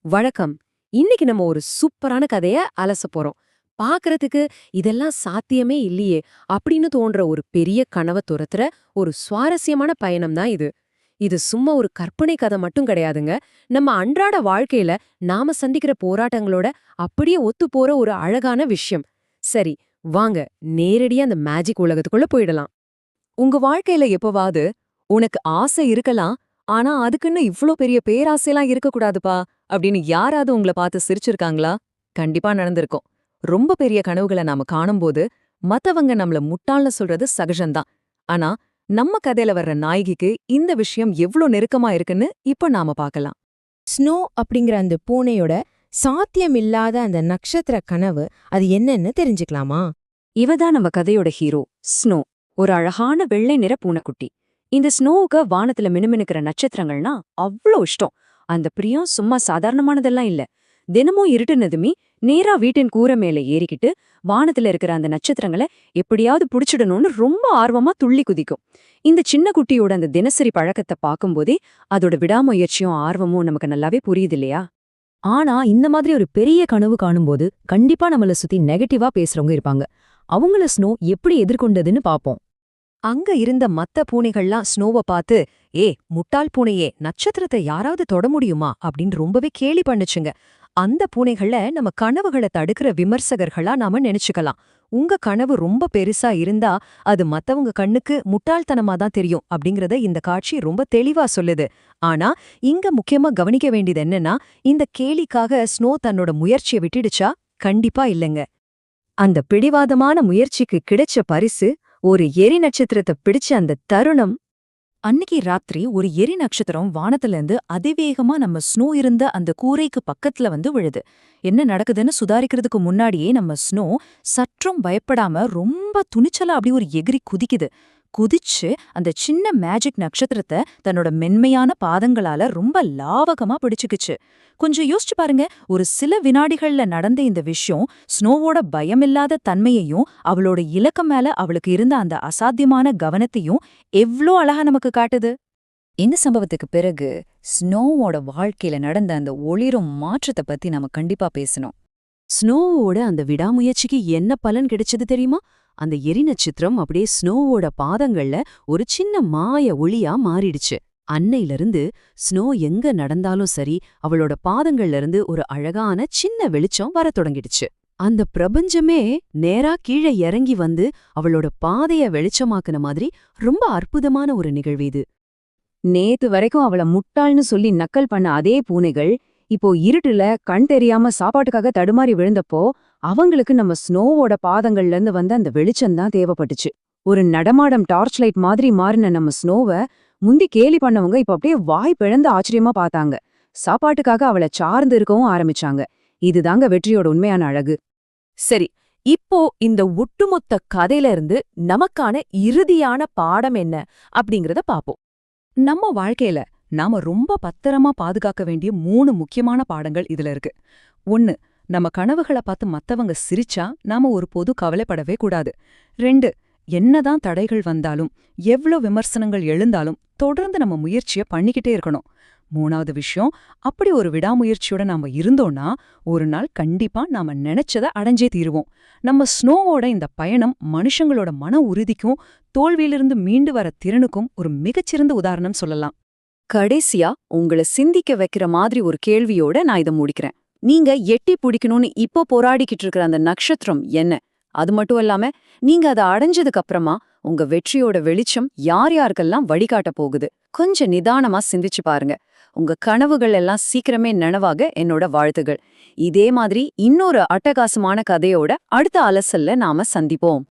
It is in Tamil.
வணக்கம். இன்னைக்கு நம்ம ஒரு சூப்பரான கதைய அலச போறோம். பார்க்கறதுக்கு இதெல்லாம் சாத்தியமே இல்லையே அப்படின்னு தோன்ற ஒரு பெரிய கனவ துரத்துற ஒரு சுவாரஸ்யமான பயணம் தான் இது. இது சும்மா ஒரு கற்பனை கதை மட்டும் கிடையாதுங்க. நம்ம அன்றாட வாழ்க்கையில நாம சந்திக்கிற போராட்டங்களோட அப்படியே ஒத்துப்போற ஒரு அழகான விஷயம். சரி, வாங்க நேரடியா அந்த மேஜிக் உலகத்துக்குள்ள போயிடலாம். உங்க வாழ்க்கையில எப்பவாவது உனக்கு ஆசை இருக்கலாம், ஆனா அதுக்குன்னு இவ்ளோ பெரிய பேராசைலாம் இருக்கக்கூடாதுப்பா அப்படின்னு யாராவது உங்கள பார்த்து சிரிச்சிருக்காங்களா? கண்டிப்பா நடந்திருக்கும். ரொம்ப பெரிய கனவுகள நாம காணும்போது மத்தவங்க நம்மள முட்டாள்னு சொல்றது சகஜம்தான். ஆனா நம்ம கதையில வர்ற நாயகிக்கு இந்த விஷயம் எவ்ளோ நெருக்கமா இருக்குன்னு இப்ப நாம பார்க்கலாம். ஸ்னோ அப்படிங்கிற அந்த பூனையோட சாத்தியமில்லாத அந்த நட்சத்திர கனவு அது என்னன்னு தெரிஞ்சுக்கலாமா? இவதான் நம்ம கதையோட ஹீரோ, ஸ்னோ. ஒரு அழகான வெள்ளை நிற பூனைக்குட்டி. இந்த ஸ்னோவுக்கு வானத்துல மினுமினுக்கிற நட்சத்திரங்கள்னா அவ்ளோ இஷ்டம். அந்த பிரியம் சும்மா சாதாரணமானதெல்லாம் இல்ல. தினமும் இருட்டுனதுமே நேரா வீட்டின் கூரை மேல ஏறிக்கிட்டு வானத்துல இருக்கிற அந்த நட்சத்திரங்களை எப்படியாவது புடிச்சிடணும்னு ரொம்ப ஆர்வமா துள்ளி குதிக்கும். இந்த சின்ன குட்டியோட அந்த தினசரி பழக்கத்தை பார்க்கும்போதே அதோட விடாமுயற்சியும் ஆர்வமும் நமக்கு நல்லாவே புரியுது இல்லையா? ஆனா இந்த மாதிரி ஒரு பெரிய கனவு காணும்போது கண்டிப்பா நம்மள சுத்தி நெகட்டிவா பேசுறவங்க இருப்பாங்க. அவங்கள ஸ்னோ எப்படி எதிர்கொண்டதுன்னு பாப்போம். அங்க இருந்த மத்த பூனைகள்லாம் ஸ்னோவ பார்த்து, "ஏ முட்டாள் பூனையே, நட்சத்திரத்தை யாராவது தொட முடியுமா?" அப்படின்னு ரொம்பவே கேலி பண்ணுச்சுங்க. அந்த பூனைகள நம்ம கனவுகளை தடுக்கிற விமர்சகர்களா நாம நினைச்சுக்கலாம். உங்க கனவு ரொம்ப பெருசா இருந்தா அது மத்தவங்க கண்ணுக்கு முட்டாள்தனமா தான் தெரியும் அப்படிங்கறத இந்த காட்சி ரொம்ப தெளிவா சொல்லுது. ஆனா இங்க முக்கியமா கவனிக்க வேண்டியது என்னன்னா, இந்த கேலிக்காக ஸ்னோ தன்னோட முயற்சியை விட்டுடுச்சா? கண்டிப்பா இல்லைங்க. அந்த பிடிவாதமான முயற்சிக்கு கிடைச்ச பரிசு ஒரு எரி நட்சத்திரத்தை பிடிச்ச அந்த தருணம். அன்னிக்கு ராத்திரி ஒரு எரி நட்சத்திரம் வானத்துல இருந்து அதிவேகமா நம்ம ஸ்னோ இருந்த அந்த கூரைக்கு பக்கத்துல வந்து விழுது. என்ன நடக்குதுன்னு சுதாரிக்கிறதுக்கு முன்னாடியே நம்ம ஸ்னோ சற்றும் பயப்படாம ரொம்ப துணிச்சலா அப்படி ஒரு எகிரி குதிக்குது. குதிச்சு அந்த சின்ன மேஜிக் நட்சத்திரத்தை தன்னோட மென்மையான பாதங்களால ரொம்ப லாவகமா பிடிச்சுக்குச்சு. கொஞ்சம் யோசிச்சு பாருங்க, ஒரு சில வினாடிகள்ல நடந்த இந்த விஷயம் ஸ்னோவோட பயமில்லாத தன்மையையும் அவளோட இலக்கு மேல அவளுக்கு இருந்த அந்த அசாத்தியமான கவனத்தையும் எவ்ளோ அழகா நமக்கு காட்டுது. இந்த சம்பவத்துக்கு பிறகு ஸ்னோவோட வாழ்க்கையில நடந்த அந்த ஒளிரும் மாற்றத்தை பத்தி நாம கண்டிப்பா பேசணும். ஸ்னோவோட அந்த விடாமுயற்சிக்கு என்ன பலன் கிடைச்சது தெரியுமா? அந்த எரி நட்சத்திரம் அப்படியே ஸ்னோவோட பாதங்கள்ல ஒரு சின்ன மாய ஒளியா மாறிடுச்சு. அன்னையிலிருந்து ஸ்னோ எங்க நடந்தாலும் சரி, அவளோட பாதங்கள்ல இருந்து ஒரு அழகான சின்ன வெளிச்சம் வரத் தொடங்கிடுச்சு. அந்த பிரபஞ்சமே நேரா கீழே இறங்கி வந்து அவளோட பாதைய வெளிச்சமாக்குன மாதிரி ரொம்ப அற்புதமான ஒரு நிகழ்வு இது. நேத்து வரைக்கும் அவள முட்டாள்னு சொல்லி நக்கல் பண்ண அதே பூனைகள் இப்போ இருட்டுல கண் தெரியாம சாப்பாட்டுக்காக தடுமாறி விழுந்தப்போ அவங்களுக்கு நம்ம ஸ்னோவோட பாதங்கள்ல இருந்து வந்த அந்த வெளிச்சம்தான் தேவைப்பட்டுச்சு. ஒரு நடமாடம் டார்ச் லைட் மாதிரி மாறின நம்ம ஸ்னோவ முந்தி கேலி பண்ணவங்க இப்ப அப்படியே வாய் பிளந்து ஆச்சரியமா பார்த்தாங்க. சாப்பாட்டுக்காக அவளை சார்ந்து இருக்கவும் ஆரம்பிச்சாங்க. இதுதாங்க வெற்றியோட உண்மையான அழகு. சரி, இப்போ இந்த ஒட்டுமொத்த கதையில இருந்து நமக்கான இறுதியான பாடம் என்ன அப்படிங்கறத பாப்போம். நம்ம வாழ்க்கையில நாம ரொம்ப பத்திரமா பாதுகாக்க வேண்டிய 3 முக்கியமான பாடங்கள் இதுல இருக்கு. 1. நம்ம கனவுகளை பார்த்து மத்தவங்க சிரிச்சா நாம ஒரு பொது கவலைப்படவே கூடாது. 2. என்னதான் தடைகள் வந்தாலும் எவ்ளோ விமர்சனங்கள் எழுந்தாலும் தொடர்ந்து நம்ம முயற்சிய பண்ணிக்கிட்டே இருக்கணும். 3வது விஷயம், அப்படி ஒரு விடாமுயற்சியோட நாம இருந்தோம்னா ஒரு நாள் கண்டிப்பா நாம நினைச்சத அடைஞ்சே தீருவோம். நம்ம ஸ்னோவோட இந்த பயணம் மனுஷங்களோட மன உறுதிக்கும் தோல்வியிலிருந்து மீண்டு வர திறனுக்கும் ஒரு மிகச்சிறந்த உதாரணம் சொல்லலாம். கடைசியா உங்களை சிந்திக்க வைக்கிற மாதிரி ஒரு கேள்வியோட நான் இதை முடிக்கிறேன். நீங்க எட்டி பிடிக்கணும்னு இப்போ போராடிக்கிட்டு இருக்கிற அந்த நட்சத்திரம் என்ன? அது மட்டும் இல்லாம நீங்க அதை அடைஞ்சதுக்கு அப்புறமா உங்க வெற்றியோட வெளிச்சம் யார் யாருக்கெல்லாம் வழிகாட்ட போகுது? கொஞ்சம் நிதானமா சிந்திச்சு பாருங்க. உங்க கனவுகள் எல்லாம் சீக்கிரமே நனவாக என்னோட வாழ்த்துகள். இதே மாதிரி இன்னொரு அட்டகாசமான கதையோட அடுத்த அலசல்ல நாம சந்திப்போம்.